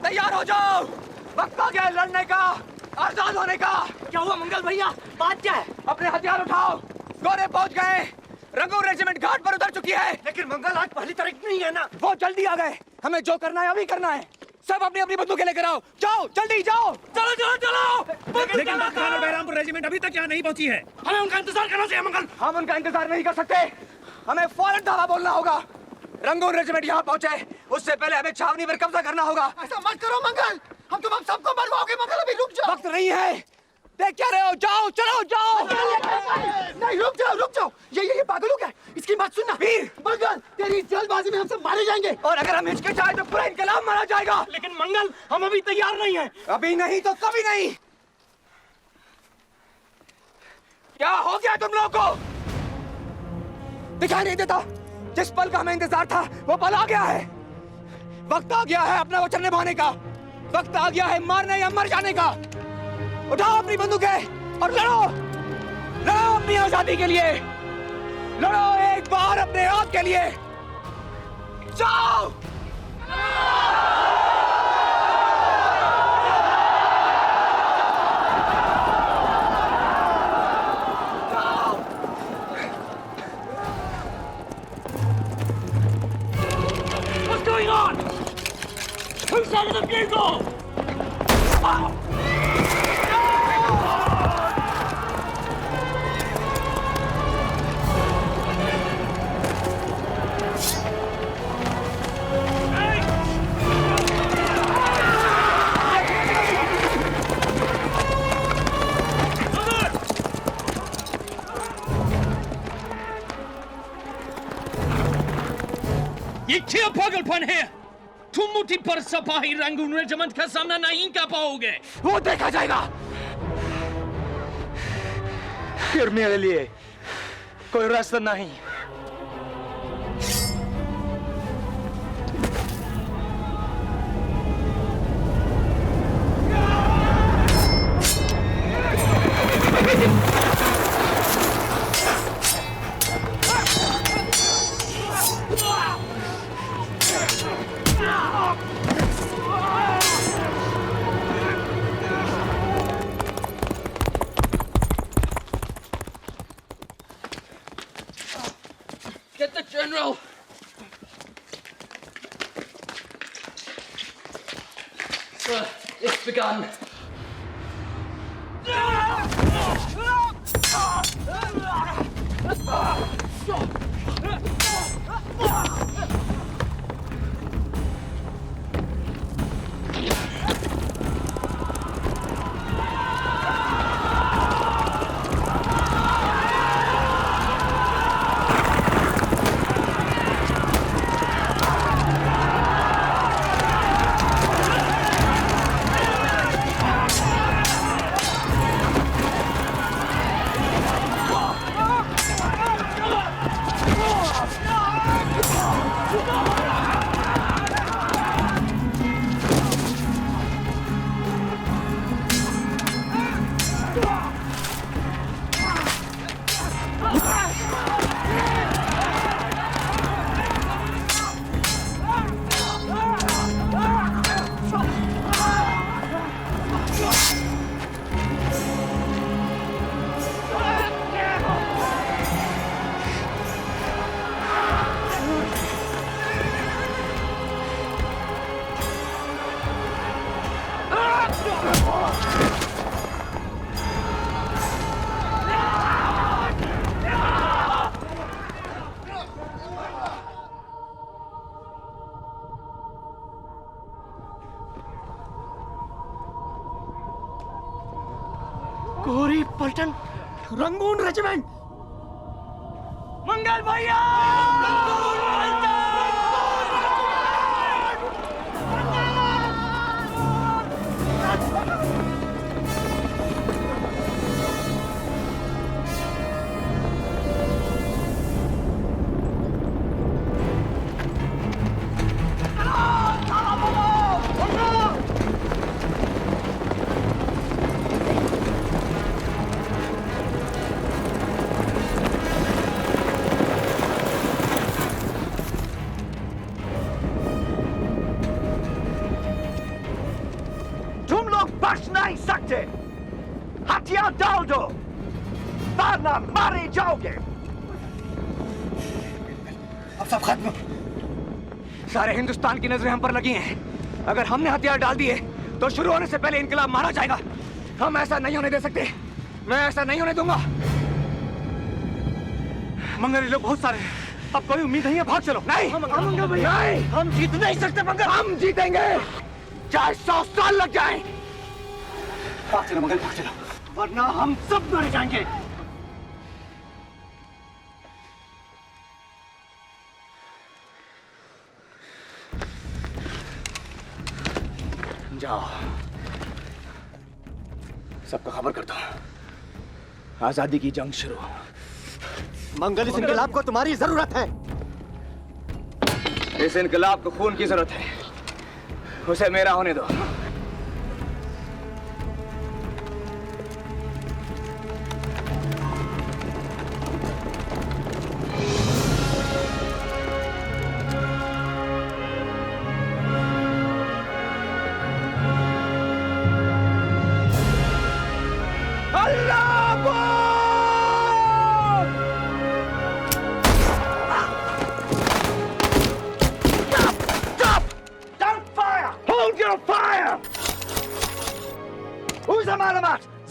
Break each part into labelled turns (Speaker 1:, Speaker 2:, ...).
Speaker 1: तैयार हो जाओ, वक्त आ गया है लड़ने का, आजाद होने का।
Speaker 2: क्या हुआ मंगल भैया, बात क्या है?
Speaker 1: अपने हथियार उठाओ, गोरे पहुंच गए, रंगून रेजिमेंट घाट पर उतर चुकी है।
Speaker 2: लेकिन मंगल आज पहली तारीख नहीं है ना।
Speaker 1: वो जल्दी आ गए, हमें जो करना है अभी करना है। सब अपनी अपनी बंदूकें लेकर आओ, जाओ जल्दी जाओ।
Speaker 2: चलो चलो चलो।
Speaker 3: लेकिन खान और बहरामपुर रेजिमेंट अभी तक यहाँ नहीं पहुंची है।
Speaker 2: हमें उनका इंतजार करना चाहिए मंगल।
Speaker 1: हम उनका इंतजार नहीं कर सकते, हमें फौरन धावा बोलना होगा। रंगून रेजिमेंट यहाँ पहुंचे, उससे पहले हमें छावनी पर कब्जा करना होगा।
Speaker 2: ऐसा मत करो मंगल, हम तुम सबको मरवाओगे। मंगल अभी रुक जाओ।
Speaker 1: वक्त नहीं है, देख क्या रहे हो, जाओ चलो जाओ।
Speaker 2: नहीं रुक जाओ, ये पागल हो गया, इसकी बात सुनना।
Speaker 1: वीर
Speaker 2: मंगल तेरी जल्दबाजी में हम सब मारे जाएंगे।
Speaker 1: और अगर हम हिचकिचाए तो पूरा इनकलाब मारा जाएगा।
Speaker 2: लेकिन मंगल हम अभी तैयार नहीं हैं।
Speaker 1: अभी नहीं तो कभी नहीं। क्या हो गया तुम लोगों को? दिखाई नहीं देता? जिस पल का हमें इंतजार था वो पल आ गया है। वक्त आ गया है अपना वचन निभाने का, वक्त आ गया है मारने या मर जाने का। उठाओ अपनी बंदूकें और लड़ो, लड़ो अपनी आजादी के लिए, लड़ो एक बार अपने आप के लिए। जाओ
Speaker 2: What's going on? Who sounded the bugle?
Speaker 3: ये क्या पागलपन है? तुम मुट्ठी पर सिपाही रंगून रेजिमेंट का सामना नहीं कर पाओगे।
Speaker 1: वो देखा जाएगा। फिर मेरे लिए कोई रास्ता नहीं।
Speaker 3: Get the general. It's begun.
Speaker 2: गोरी पलटन रंगून रेजिमेंट। मंगल भैया
Speaker 4: नहीं सकते। हथियार डाल दो, वरना मारे जाओगे।
Speaker 1: अब सब खत्म। सारे हिंदुस्तान की नजरें हम पर लगी हैं। अगर हमने हथियार डाल दिए तो शुरू होने से पहले इनकलाब मारा जाएगा। हम ऐसा नहीं होने दे सकते। मैं ऐसा नहीं होने दूंगा। मंगली लोग बहुत सारे हैं। अब कोई उम्मीद नहीं है, भाग चलो। नहीं, नहीं, हम जीत नहीं सकते मंगल। हम जीतेंगे, चाहे 100 साल लग जाएं। भाग चलो मंगल, भाग चलो, वरना हम सब मर जाएंगे। जाओ, सबको खबर करता हूं। आजादी की जंग शुरू।
Speaker 4: मंगल, इस इनकलाब को तुम्हारी जरूरत है।
Speaker 1: इस इनकलाब को खून की जरूरत है। उसे मेरा होने दो।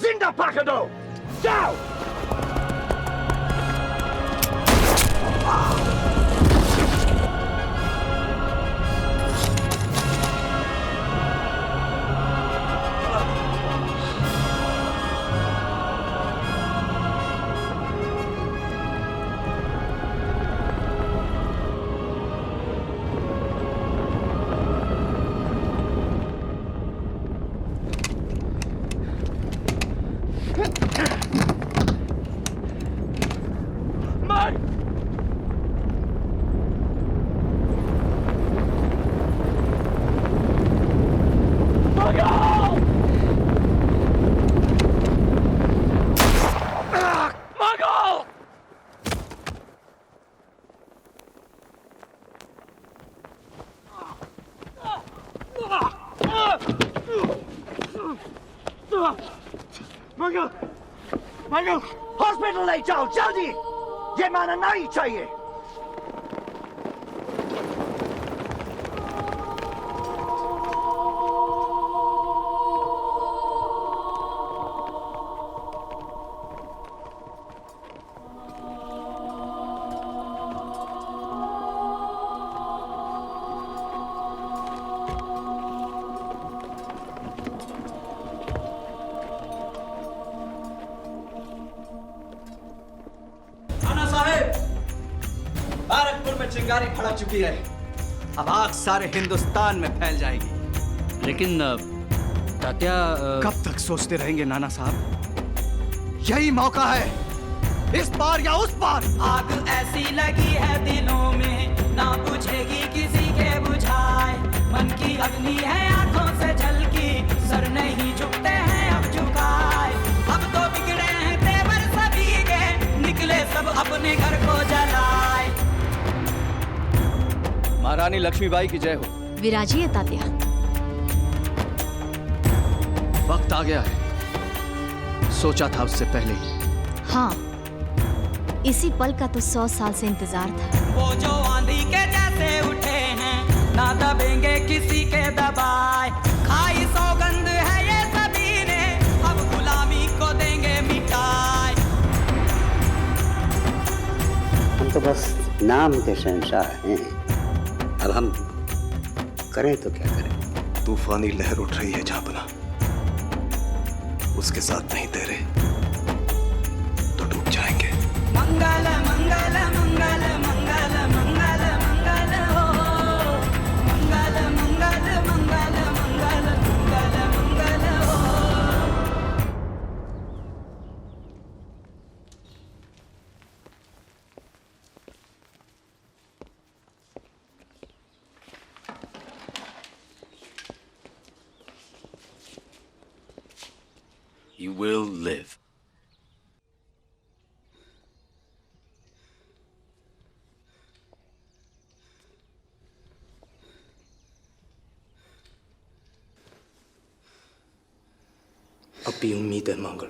Speaker 4: जिंदा पकड़ दो, जाओ। मंगल, हॉस्पिटल ले जाओ जल्दी। ये माना नहीं चाहिए।
Speaker 5: चिंगारी भड़क चुकी है। अब आग सारे हिंदुस्तान में फैल जाएगी।
Speaker 3: लेकिन तात्या
Speaker 1: कब तक सोचते रहेंगे नाना साहब? यही मौका है, इस पार या उस पार।
Speaker 6: आग ऐसी लगी है दिलों में, ना बुझेगी किसी के बुझाए। मन की अग्नि है आंखों से झलकी, सर नहीं झुकते हैं अब झुकाए। अब तो बिगड़े हैं तेवर सभी के, निकले सब अपने घर को जलाए।
Speaker 5: महारानी लक्ष्मीबाई की जय हो।
Speaker 7: विराजिए तात्या।
Speaker 5: वक्त आ गया है, सोचा था उससे पहले ही।
Speaker 7: हाँ, इसी पल का तो 100 साल से इंतजार था।
Speaker 6: वो जो आंधी के जैसे उठे हैं, ना दबेंगे किसी के दबाए। खाई सौगंध है ये सभी ने, अब गुलामी को देंगे मिटाए।
Speaker 8: हम तो बस नाम के शहंशाह हैं। अब हम करें तो क्या करें?
Speaker 9: तूफानी लहर उठ रही है झापना, उसके साथ नहीं तेरे तो डूब जाएंगे।
Speaker 6: मंगल मंगल मंगल मंगल मंगल मंगल हो, मंगल मंगल मंगल मंगल मंगल मंगल हो।
Speaker 9: You will live.
Speaker 1: अब भी उम्मीद है मंगल।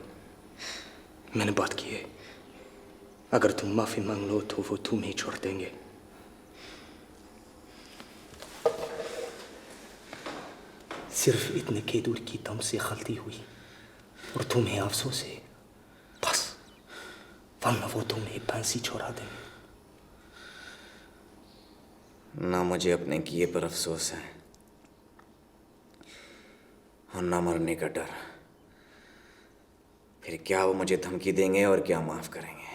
Speaker 1: मैंने बात की है, अगर तुम माफी मांग लो तो वो तुम्हें छोड़ देंगे। सिर्फ इतने के दूर की दम से गलती हुई और तुम्हें अफसोस है, बस, वरना वो तुम्हें फांसी छोड़ा देंगे।
Speaker 10: ना मुझे अपने किए पर अफसोस है और ना मरने का डर। फिर क्या वो मुझे धमकी देंगे और क्या माफ करेंगे?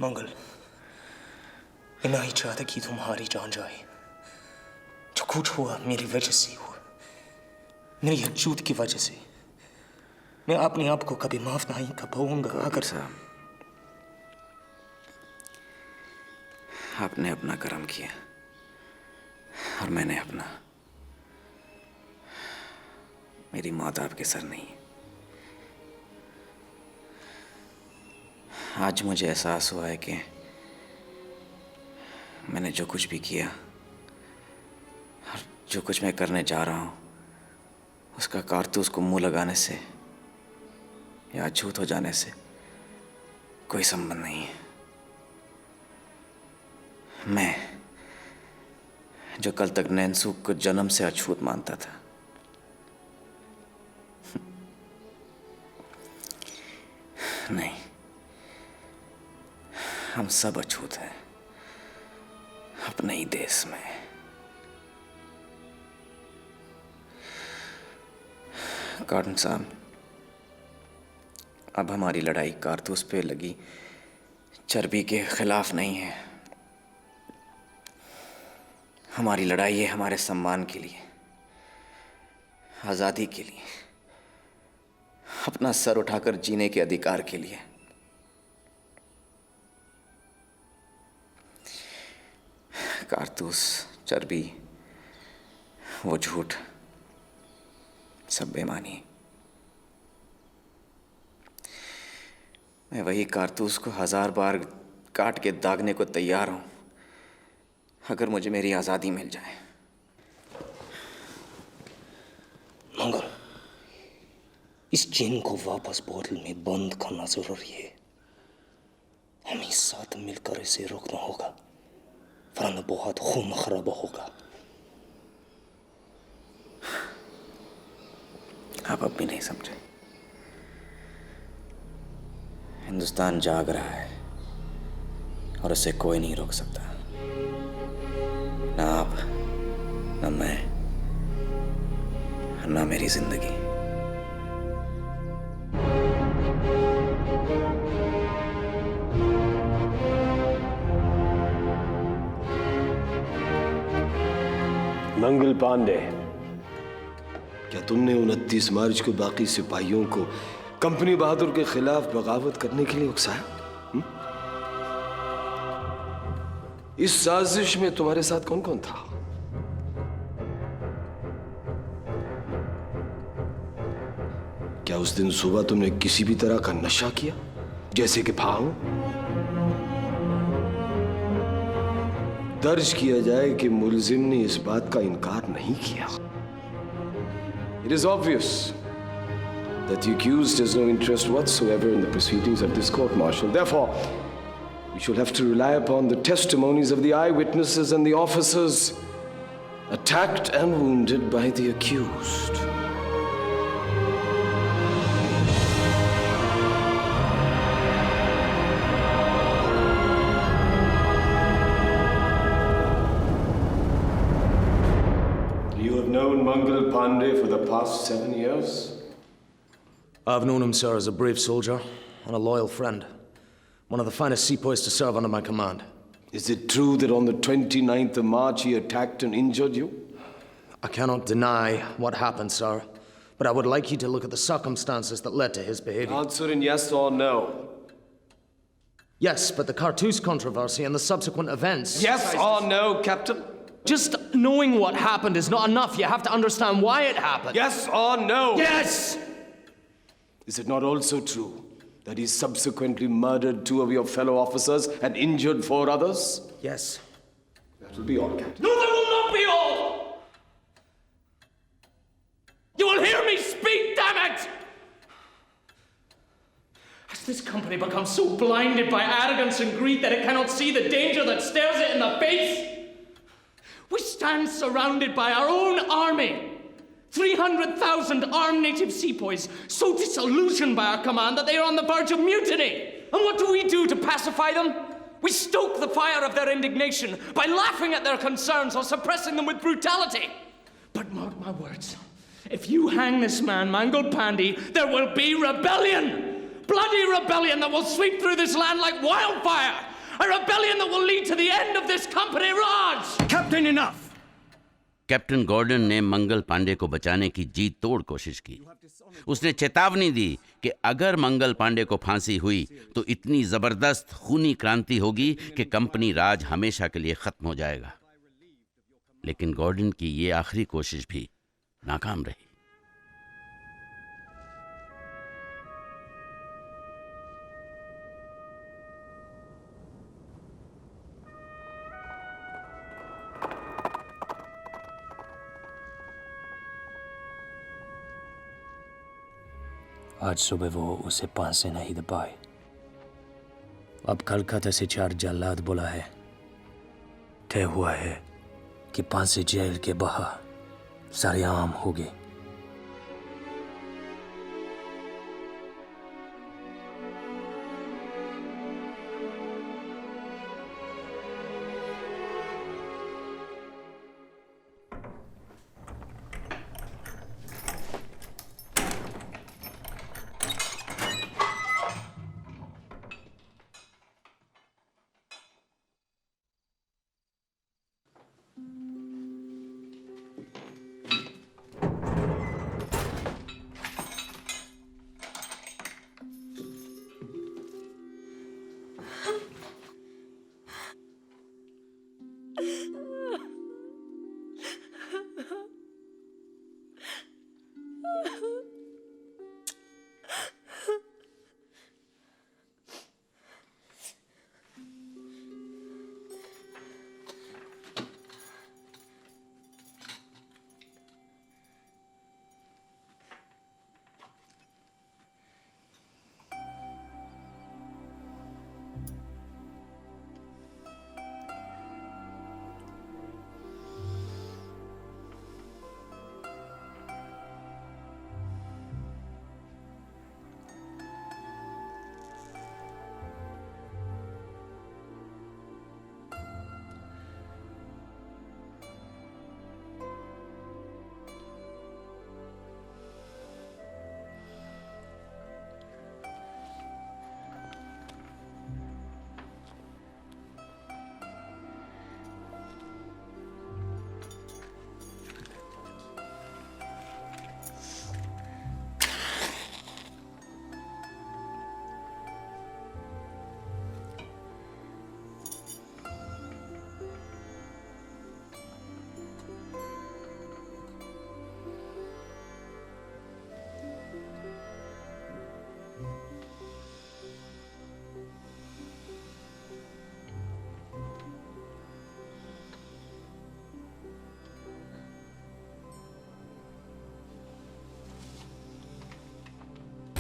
Speaker 1: मंगल, मैं नहीं चाहता कि तुम्हारी जान जाए। जो कुछ हुआ मेरी वजह से हुआ, मेरी हजूत की वजह से। मैं अपने आप को कभी माफ नहीं कर पाऊंगा। अगर
Speaker 10: साहब, आपने अपना कर्म किया और मैंने अपना। मेरी मौत आपके सर नहीं है। आज मुझे एहसास हुआ है कि मैंने जो कुछ भी किया और जो कुछ मैं करने जा रहा हूं, उसका कारतूस को मुंह लगाने से या अछूत हो जाने से कोई संबंध नहीं है। मैं जो कल तक नैनसूक को जन्म से अछूत मानता था, नहीं, हम सब अछूत हैं अपने ही देश में। कार्टन साहब, अब हमारी लड़ाई कारतूस पे लगी चर्बी के खिलाफ नहीं है। हमारी लड़ाई है हमारे सम्मान के लिए, आज़ादी के लिए, अपना सर उठाकर जीने के अधिकार के लिए। कारतूस, चर्बी, वो झूठ, सब बेमानी। मैं वही कारतूस को 1000 बार काट के दागने को तैयार हूं, अगर मुझे मेरी आज़ादी मिल जाए।
Speaker 1: मंगल, इस चेन को वापस बोतल में बंद करना जरूरी है। हमें साथ मिलकर इसे रोकना होगा, वरना बहुत खून खराबा होगा।
Speaker 10: आप अब भी नहीं समझे। हिंदुस्तान जाग रहा है और उसे कोई नहीं रोक सकता, ना आप, ना मैं, ना मेरी जिंदगी।
Speaker 9: मंगल पांडे, क्या तुमने 29 मार्च को बाकी सिपाहियों को कंपनी बहादुर के खिलाफ बगावत करने के लिए उकसाया? इस साजिश में तुम्हारे साथ कौन कौन था? क्या उस दिन सुबह तुमने किसी भी तरह का नशा किया, जैसे कि भांग? दर्ज किया जाए कि मुलजिम ने इस बात का इनकार नहीं किया। It is obvious that the accused has no interest whatsoever in the proceedings of this court-martial. Therefore, we shall have to rely upon the testimonies of the eyewitnesses and the officers attacked and wounded by the accused. You have known Mangal Pandey for the past 7 years?
Speaker 11: I've known him, sir, as a brave soldier and a loyal friend. One of the finest sepoys to serve under my command.
Speaker 9: Is it true that on the 29th of March he attacked and injured you?
Speaker 11: I cannot deny what happened, sir, but I would like you to look at the circumstances that led to his behavior.
Speaker 9: Answer in yes or no.
Speaker 11: Yes, but the Cartouche controversy and the subsequent events...
Speaker 9: Yes or no, Captain?
Speaker 11: Just knowing what happened is not enough. You have to understand why it happened.
Speaker 9: Yes or no?
Speaker 11: Yes!
Speaker 9: Is it not also true that he subsequently murdered 2 of your fellow officers and injured 4 others?
Speaker 11: Yes.
Speaker 9: That will be all, Captain.
Speaker 2: No, there will not
Speaker 3: won't be all! You will hear me speak, damn it! Has this company become so blinded by arrogance and greed that it cannot see the danger that stares it in the face? We stand surrounded by our own army. 300,000 armed native sepoys, so disillusioned by our command that they are on the verge of mutiny. And what do we do to pacify them? We stoke the fire of their indignation by laughing at their concerns or suppressing them with brutality. But mark my words, if you hang this man, Mangal Pandey, there will be rebellion. Bloody rebellion that will sweep through this land like wildfire. A rebellion that will lead to the end of this company Raj.
Speaker 1: Captain, enough.
Speaker 12: Captain Gordon ने मंगल पांडे को बचाने की जी तोड़ कोशिश की। उसने चेतावनी दी कि अगर मंगल पांडे को फांसी हुई तो इतनी जबरदस्त खूनी क्रांति होगी कि कंपनी राज हमेशा के लिए खत्म हो जाएगा। लेकिन गॉर्डन की ये आखिरी कोशिश भी नाकाम रही।
Speaker 13: आज सुबह वो उसे फांसी नहीं दे पाए। अब कलकत्ता से 4 जल्लाद बुला है। तय हुआ है कि फांसी जेल के बाहर सरेआम होगी।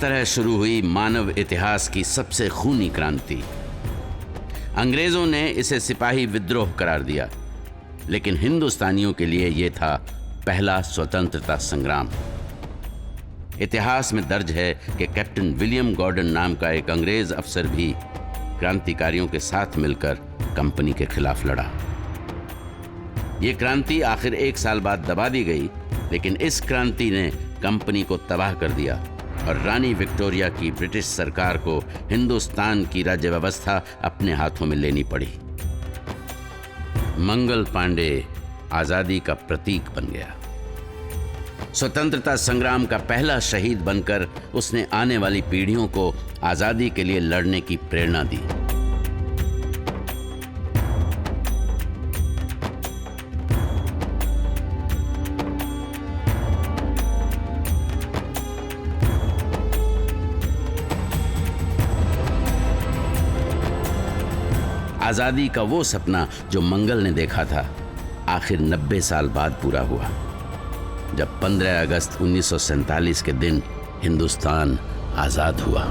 Speaker 12: तरह शुरू हुई मानव इतिहास की सबसे खूनी क्रांति। अंग्रेजों ने इसे सिपाही विद्रोह करार दिया, लेकिन हिंदुस्तानियों के लिए यह था पहला स्वतंत्रता संग्राम। इतिहास में दर्ज है कि कैप्टन विलियम गॉर्डन नाम का एक अंग्रेज अफसर भी क्रांतिकारियों के साथ मिलकर कंपनी के खिलाफ लड़ा। यह क्रांति आखिर 1 साल बाद दबा दी गई, लेकिन इस क्रांति ने कंपनी को तबाह कर दिया और रानी विक्टोरिया की ब्रिटिश सरकार को हिंदुस्तान की राज्य व्यवस्था अपने हाथों में लेनी पड़ी। मंगल पांडे आजादी का प्रतीक बन गया। स्वतंत्रता संग्राम का पहला शहीद बनकर उसने आने वाली पीढ़ियों को आजादी के लिए लड़ने की प्रेरणा दी। आजादी का वो सपना जो मंगल ने देखा था, आखिर 90 साल बाद पूरा हुआ, जब 15 अगस्त 1947 के दिन हिंदुस्तान आज़ाद हुआ।